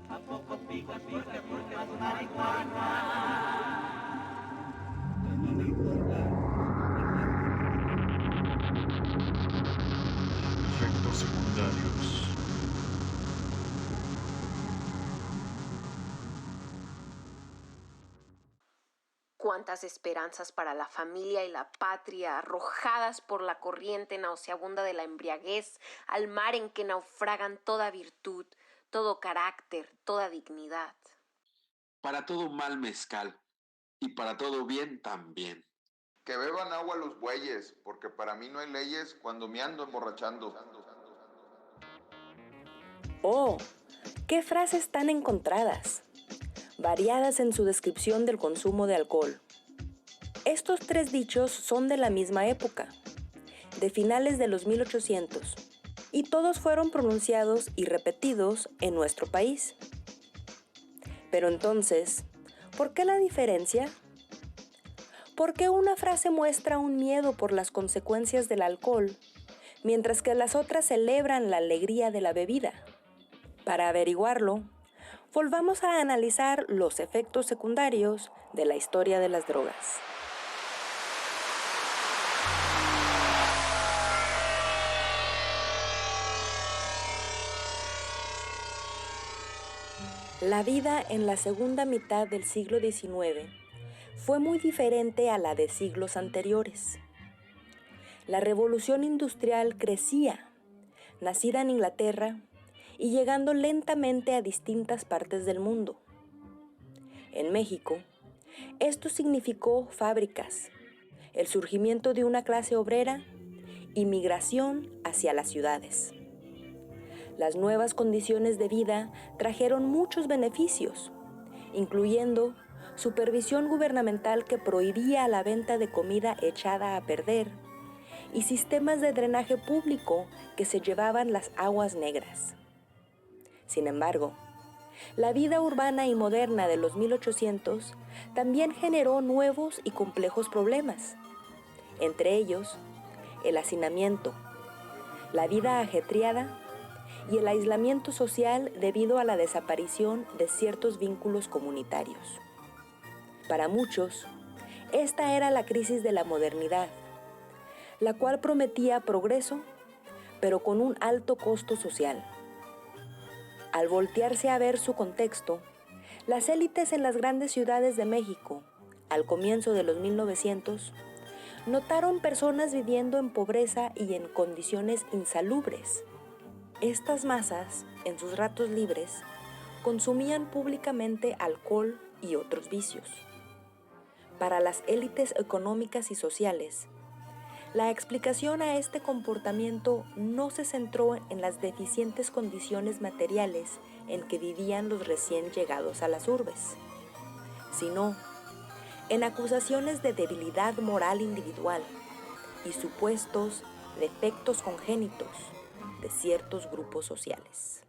¿A poco picas porque fumas marihuana? Que no me importa. Efectos secundarios. Cuántas esperanzas para la familia y la patria, arrojadas por la corriente nauseabunda de la embriaguez, al mar en que naufragan toda virtud, todo carácter, toda dignidad. Para todo mal mezcal, y para todo bien también. Que beban agua los bueyes, porque para mí no hay leyes cuando me ando emborrachando. ¡Oh! ¡Qué frases tan encontradas! Variadas en su descripción del consumo de alcohol. Estos tres dichos son de la misma época, de finales de los 1800, y todos fueron pronunciados y repetidos en nuestro país. Pero entonces, ¿por qué la diferencia? ¿Por qué una frase muestra un miedo por las consecuencias del alcohol, mientras que las otras celebran la alegría de la bebida? Para averiguarlo, volvamos a analizar los efectos secundarios de la historia de las drogas. La vida en la segunda mitad del siglo XIX fue muy diferente a la de siglos anteriores. La revolución industrial crecía, nacida en Inglaterra y llegando lentamente a distintas partes del mundo. En México, esto significó fábricas, el surgimiento de una clase obrera y migración hacia las ciudades. Las nuevas condiciones de vida trajeron muchos beneficios, incluyendo supervisión gubernamental que prohibía la venta de comida echada a perder y sistemas de drenaje público que se llevaban las aguas negras. Sin embargo, la vida urbana y moderna de los 1800 también generó nuevos y complejos problemas, entre ellos el hacinamiento, la vida ajetreada y el aislamiento social debido a la desaparición de ciertos vínculos comunitarios. Para muchos, esta era la crisis de la modernidad, la cual prometía progreso, pero con un alto costo social. Al voltearse a ver su contexto, las élites en las grandes ciudades de México, al comienzo de los 1900, notaron personas viviendo en pobreza y en condiciones insalubres. Estas masas, en sus ratos libres, consumían públicamente alcohol y otros vicios. Para las élites económicas y sociales, la explicación a este comportamiento no se centró en las deficientes condiciones materiales en que vivían los recién llegados a las urbes, sino en acusaciones de debilidad moral individual y supuestos defectos congénitos de ciertos grupos sociales.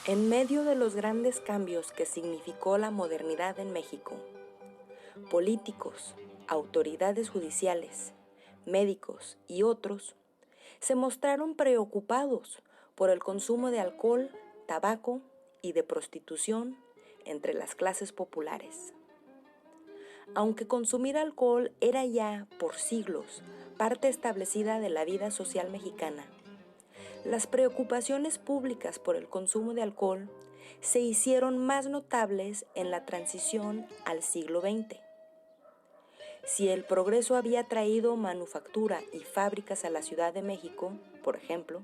En medio de los grandes cambios que significó la modernidad en México, políticos, autoridades judiciales, médicos y otros se mostraron preocupados por el consumo de alcohol, tabaco y de prostitución entre las clases populares. Aunque consumir alcohol era ya, por siglos, parte establecida de la vida social mexicana, las preocupaciones públicas por el consumo de alcohol se hicieron más notables en la transición al siglo XX. Si el progreso había traído manufactura y fábricas a la Ciudad de México, por ejemplo,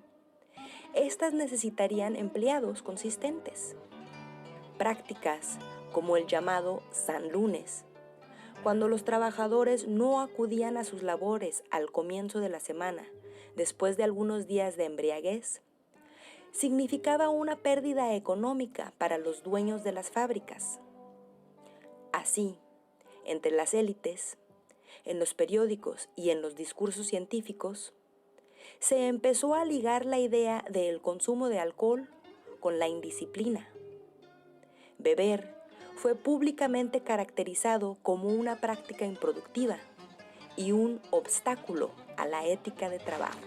estas necesitarían empleados consistentes. Prácticas como el llamado San Lunes, cuando los trabajadores no acudían a sus labores al comienzo de la semana, después de algunos días de embriaguez, significaba una pérdida económica para los dueños de las fábricas. Así, entre las élites, en los periódicos y en los discursos científicos, se empezó a ligar la idea del consumo de alcohol con la indisciplina. Beber fue públicamente caracterizado como una práctica improductiva y un obstáculo a la ética de trabajo.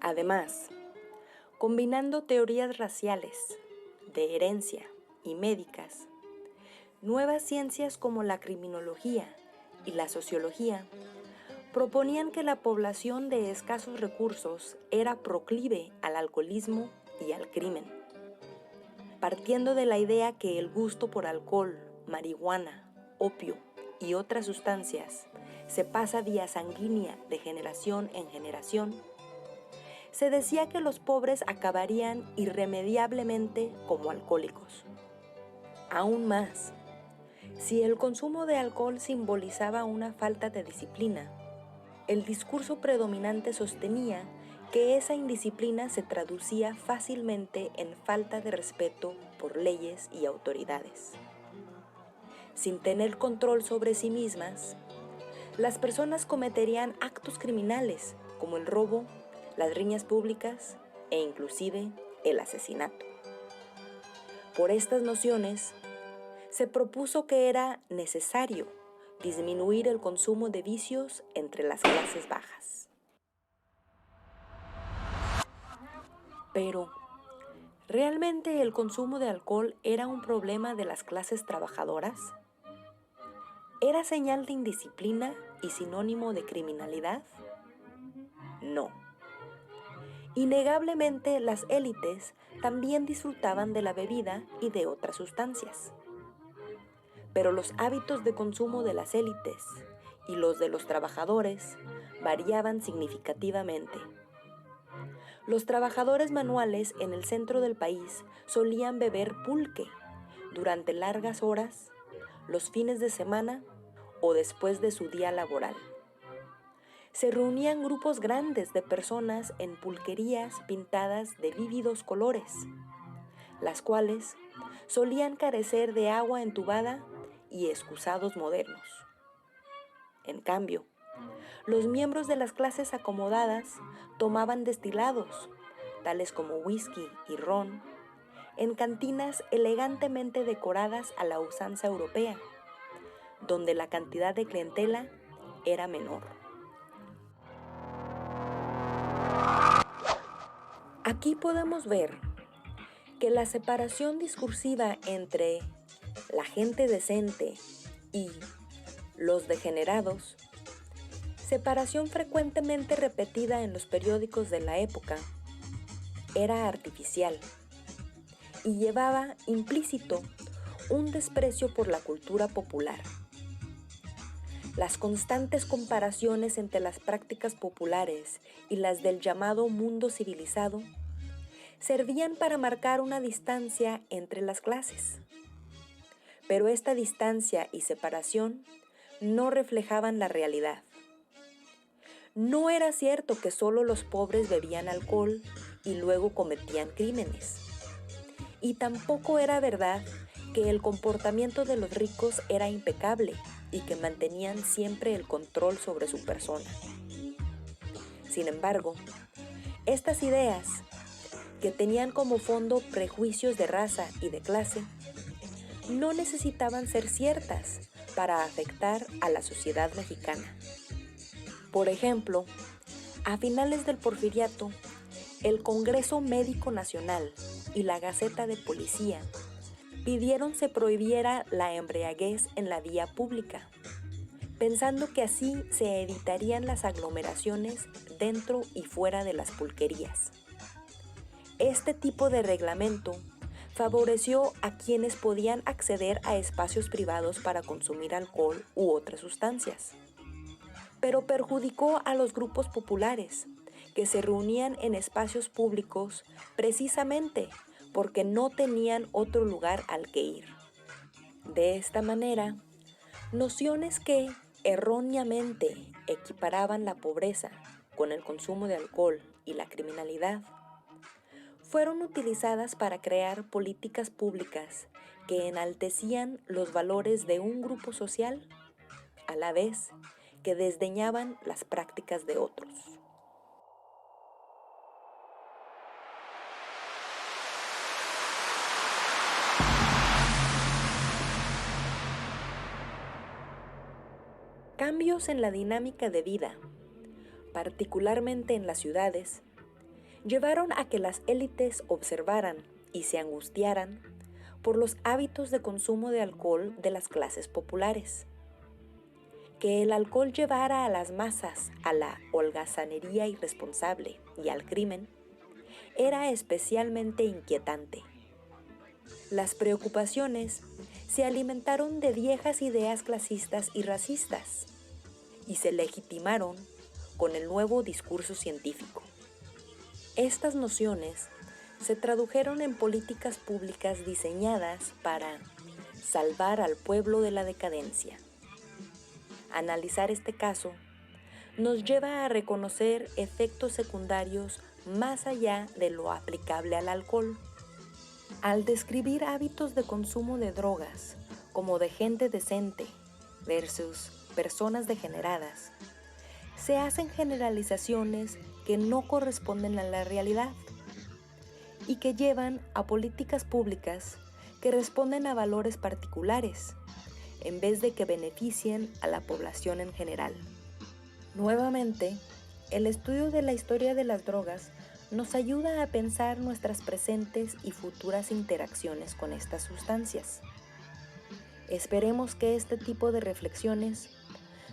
Además, combinando teorías raciales, de herencia y médicas, nuevas ciencias como la criminología y la sociología proponían que la población de escasos recursos era proclive al alcoholismo y al crimen, partiendo de la idea que el gusto por alcohol, marihuana, opio y otras sustancias se pasa vía sanguínea de generación en generación. Se decía que los pobres acabarían irremediablemente como alcohólicos. Aún más, si el consumo de alcohol simbolizaba una falta de disciplina, el discurso predominante sostenía que esa indisciplina se traducía fácilmente en falta de respeto por leyes y autoridades. Sin tener control sobre sí mismas, las personas cometerían actos criminales como el robo, las riñas públicas e inclusive el asesinato. Por estas nociones, se propuso que era necesario disminuir el consumo de vicios entre las clases bajas. Pero, ¿realmente el consumo de alcohol era un problema de las clases trabajadoras? ¿Era señal de indisciplina y sinónimo de criminalidad? No. Innegablemente, las élites también disfrutaban de la bebida y de otras sustancias. Pero los hábitos de consumo de las élites y los de los trabajadores variaban significativamente. Los trabajadores manuales en el centro del país solían beber pulque durante largas horas, los fines de semana o después de su día laboral. Se reunían grupos grandes de personas en pulquerías pintadas de vívidos colores, las cuales solían carecer de agua entubada y excusados modernos. En cambio, los miembros de las clases acomodadas tomaban destilados, tales como whisky y ron, en cantinas elegantemente decoradas a la usanza europea, donde la cantidad de clientela era menor. Aquí podemos ver que la separación discursiva entre la gente decente y los degenerados, separación frecuentemente repetida en los periódicos de la época, era artificial y llevaba implícito un desprecio por la cultura popular. Las constantes comparaciones entre las prácticas populares y las del llamado mundo civilizado servían para marcar una distancia entre las clases. Pero esta distancia y separación no reflejaban la realidad. No era cierto que solo los pobres bebían alcohol y luego cometían crímenes. Y tampoco era verdad que el comportamiento de los ricos era impecable y que mantenían siempre el control sobre su persona. Sin embargo, estas ideas, que tenían como fondo prejuicios de raza y de clase, no necesitaban ser ciertas para afectar a la sociedad mexicana. Por ejemplo, a finales del Porfiriato, el Congreso Médico Nacional y la Gaceta de Policía pidieron se prohibiera la embriaguez en la vía pública, pensando que así se evitarían las aglomeraciones dentro y fuera de las pulquerías. Este tipo de reglamento favoreció a quienes podían acceder a espacios privados para consumir alcohol u otras sustancias, pero perjudicó a los grupos populares, que se reunían en espacios públicos precisamente porque no tenían otro lugar al que ir. De esta manera, nociones que erróneamente equiparaban la pobreza con el consumo de alcohol y la criminalidad, fueron utilizadas para crear políticas públicas que enaltecían los valores de un grupo social, a la vez que desdeñaban las prácticas de otros. Cambios en la dinámica de vida, particularmente en las ciudades, llevaron a que las élites observaran y se angustiaran por los hábitos de consumo de alcohol de las clases populares. Que el alcohol llevara a las masas a la holgazanería irresponsable y al crimen era especialmente inquietante. Las preocupaciones se alimentaron de viejas ideas clasistas y racistas y se legitimaron con el nuevo discurso científico. Estas nociones se tradujeron en políticas públicas diseñadas para salvar al pueblo de la decadencia. Analizar este caso nos lleva a reconocer efectos secundarios más allá de lo aplicable al alcohol. Al describir hábitos de consumo de drogas como de gente decente versus personas degeneradas, se hacen generalizaciones que no corresponden a la realidad y que llevan a políticas públicas que responden a valores particulares, en vez de que beneficien a la población en general. Nuevamente, el estudio de la historia de las drogas nos ayuda a pensar nuestras presentes y futuras interacciones con estas sustancias. Esperemos que este tipo de reflexiones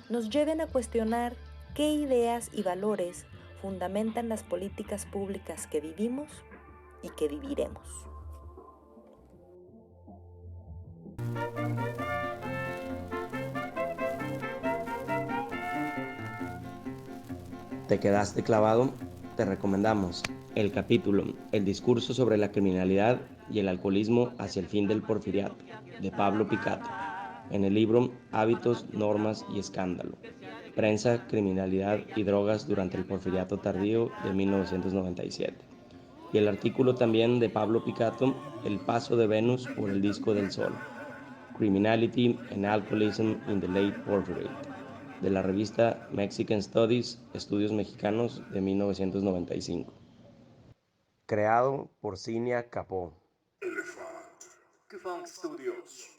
nos lleven a cuestionar qué ideas y valores fundamentan las políticas públicas que vivimos y que viviremos. ¿Te quedaste clavado? Te recomendamos el capítulo El discurso sobre la criminalidad y el alcoholismo hacia el fin del porfiriato, de Pablo Picato, en el libro Hábitos, Normas y Escándalo, Prensa, Criminalidad y Drogas durante el Porfiriato Tardío de 1997. Y el artículo también de Pablo Picato, El paso de Venus por el disco del Sol, Criminality and Alcoholism in the Late Porfiriate, de la revista Mexican Studies, Estudios Mexicanos, de 1995. Creado por Cinia Capó. Elephant Studios.